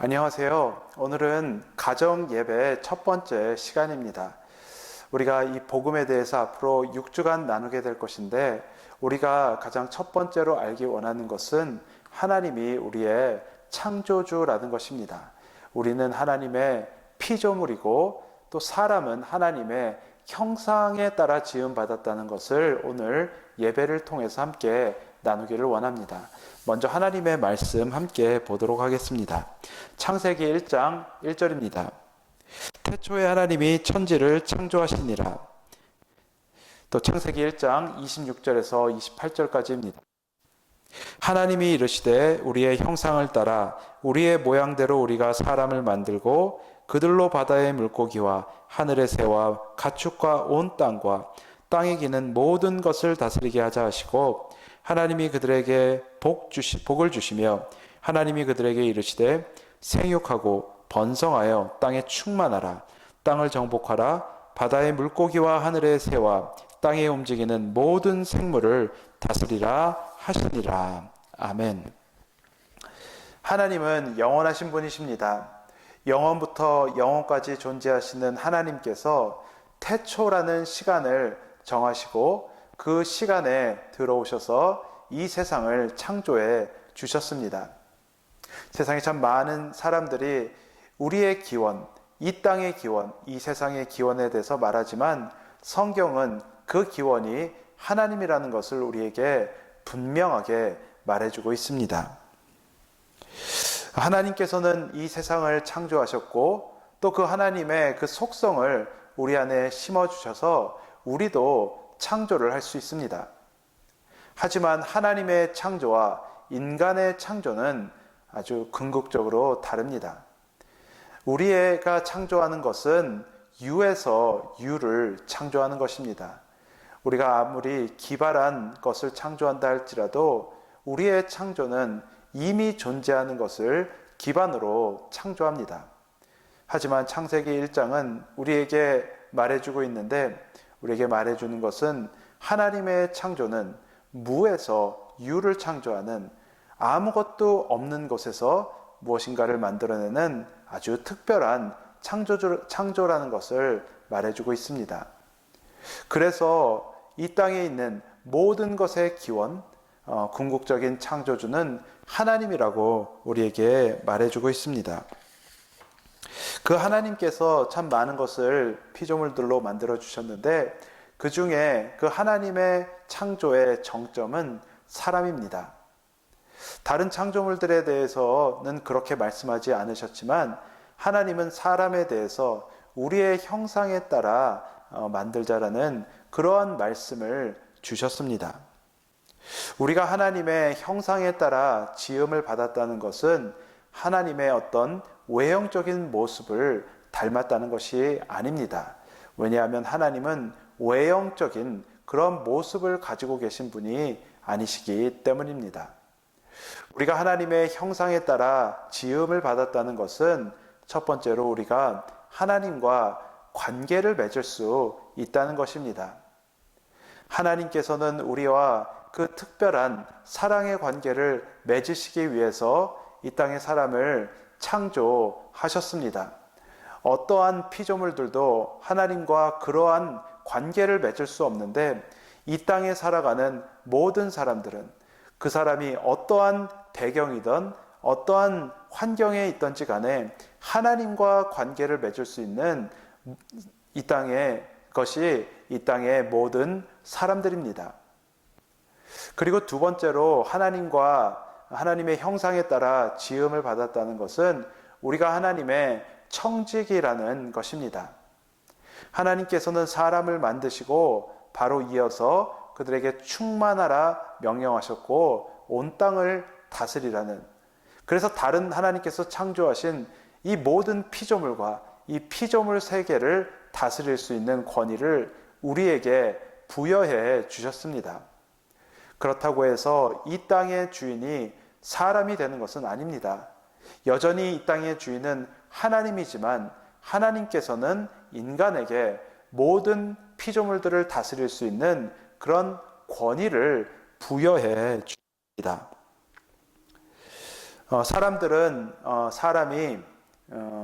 안녕하세요. 오늘은 가정 예배 첫 번째 시간입니다. 우리가 이 복음에 대해서 앞으로 6주간 나누게 될 것인데, 우리가 가장 첫 번째로 알기 원하는 것은 하나님이 우리의 창조주라는 것입니다. 우리는 하나님의 피조물이고 또 사람은 하나님의 형상에 따라 지음받았다는 것을 오늘 예배를 통해서 함께 나누기를 원합니다. 먼저 하나님의 말씀 함께 보도록 하겠습니다. 창세기 1장 1절입니다. 태초에 하나님이 천지를 창조하시니라. 또 창세기 1장 26절에서 28절까지입니다. 하나님이 이르시되 우리의 형상을 따라 우리의 모양대로 우리가 사람을 만들고 그들로 바다의 물고기와 하늘의 새와 가축과 온 땅과 땅에 기는 모든 것을 다스리게 하자 하시고, 하나님이 그들에게 복을 주시며 하나님이 그들에게 이르시되 생육하고 번성하여 땅에 충만하라. 땅을 정복하라. 바다의 물고기와 하늘의 새와 땅에 움직이는 모든 생물을 다스리라 하시니라. 아멘. 하나님은 영원하신 분이십니다. 영원부터 영원까지 존재하시는 하나님께서 태초라는 시간을 정하시고 그 시간에 들어오셔서 이 세상을 창조해 주셨습니다. 세상에 참 많은 사람들이 우리의 기원, 이 땅의 기원, 이 세상의 기원에 대해서 말하지만 성경은 그 기원이 하나님이라는 것을 우리에게 분명하게 말해주고 있습니다. 하나님께서는 이 세상을 창조하셨고 또 그 하나님의 그 속성을 우리 안에 심어주셔서 우리도 창조를 할 수 있습니다. 하지만 하나님의 창조와 인간의 창조는 아주 궁극적으로 다릅니다. 우리가 창조하는 것은 유에서 유를 창조하는 것입니다. 우리가 아무리 기발한 것을 창조한다 할지라도 우리의 창조는 이미 존재하는 것을 기반으로 창조합니다. 하지만 창세기 1장은 우리에게 말해주고 있는데, 우리에게 말해주는 것은 하나님의 창조는 무에서 유를 창조하는, 아무것도 없는 것에서 무엇인가를 만들어내는 아주 특별한 창조라는 것을 말해주고 있습니다. 그래서 이 땅에 있는 모든 것의 기원, 궁극적인 창조주는 하나님이라고 우리에게 말해주고 있습니다. 그 하나님께서 참 많은 것을 피조물들로 만들어 주셨는데, 그 중에 그 하나님의 창조의 정점은 사람입니다. 다른 창조물들에 대해서는 그렇게 말씀하지 않으셨지만 하나님은 사람에 대해서 우리의 형상에 따라 만들자라는 그러한 말씀을 주셨습니다. 우리가 하나님의 형상에 따라 지음을 받았다는 것은 하나님의 어떤 외형적인 모습을 닮았다는 것이 아닙니다. 왜냐하면 하나님은 외형적인 그런 모습을 가지고 계신 분이 아니시기 때문입니다. 우리가 하나님의 형상에 따라 지음을 받았다는 것은 첫 번째로 우리가 하나님과 관계를 맺을 수 있다는 것입니다. 하나님께서는 우리와 그 특별한 사랑의 관계를 맺으시기 위해서 이 땅의 사람을 창조하셨습니다. 어떠한 피조물들도 하나님과 그러한 관계를 맺을 수 없는데, 이 땅에 살아가는 모든 사람들은 그 사람이 어떠한 배경이든 어떠한 환경에 있든지 간에 하나님과 관계를 맺을 수 있는 이 땅의 것이 이 땅의 모든 사람들입니다. 그리고 두 번째로 하나님의 형상에 따라 지음을 받았다는 것은 우리가 하나님의 청지기라는 것입니다. 하나님께서는 사람을 만드시고 바로 이어서 그들에게 충만하라 명령하셨고 온 땅을 다스리라는, 그래서 다른 하나님께서 창조하신 이 모든 피조물과 이 피조물 세계를 다스릴 수 있는 권위를 우리에게 부여해 주셨습니다. 그렇다고 해서 이 땅의 주인이 사람이 되는 것은 아닙니다. 여전히 이 땅의 주인은 하나님이지만 하나님께서는 인간에게 모든 피조물들을 다스릴 수 있는 그런 권위를 부여해 주십니다. 사람들은 사람이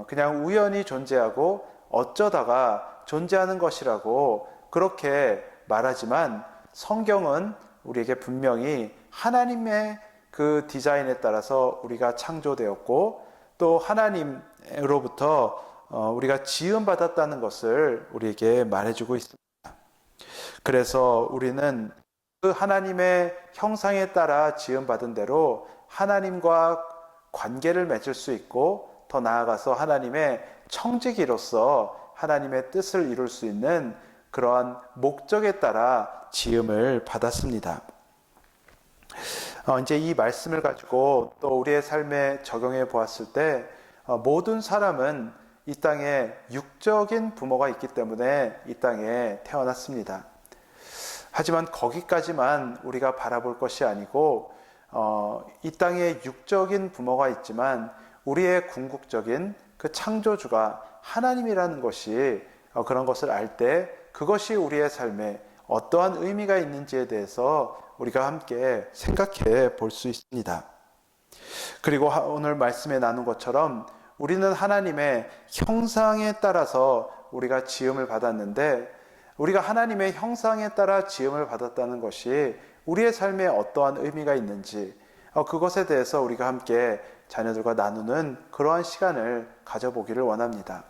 그냥 우연히 존재하고 어쩌다가 존재하는 것이라고 그렇게 말하지만 성경은 우리에게 분명히 하나님의 그 디자인에 따라서 우리가 창조되었고 또 하나님으로부터 우리가 지음받았다는 것을 우리에게 말해주고 있습니다. 그래서 우리는 그 하나님의 형상에 따라 지음받은 대로 하나님과 관계를 맺을 수 있고 더 나아가서 하나님의 청지기로서 하나님의 뜻을 이룰 수 있는 그러한 목적에 따라 지음을 받았습니다. 이제 이 말씀을 가지고 또 우리의 삶에 적용해 보았을 때 모든 사람은 이 땅에 육적인 부모가 있기 때문에 이 땅에 태어났습니다. 하지만 거기까지만 우리가 바라볼 것이 아니고 이 땅에 육적인 부모가 있지만 우리의 궁극적인 그 창조주가 하나님이라는 것이 그런 것을 알 때 그것이 우리의 삶에 어떠한 의미가 있는지에 대해서 우리가 함께 생각해 볼 수 있습니다. 그리고 오늘 말씀에 나눈 것처럼 우리는 하나님의 형상에 따라서 우리가 지음을 받았는데 우리가 하나님의 형상에 따라 지음을 받았다는 것이 우리의 삶에 어떠한 의미가 있는지 그것에 대해서 우리가 함께 자녀들과 나누는 그러한 시간을 가져보기를 원합니다.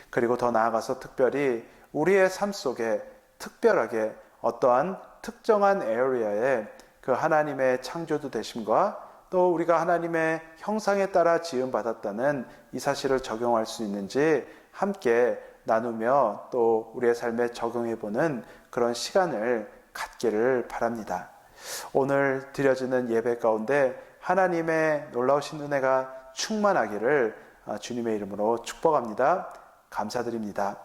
그리고 더 나아가서 특별히 우리의 삶 속에 특별하게 어떠한 특정한 에어리아에 그 하나님의 창조주 되심과 또 우리가 하나님의 형상에 따라 지음받았다는 이 사실을 적용할 수 있는지 함께 나누며 또 우리의 삶에 적용해보는 그런 시간을 갖기를 바랍니다. 오늘 드려지는 예배 가운데 하나님의 놀라우신 은혜가 충만하기를 주님의 이름으로 축복합니다. 감사드립니다.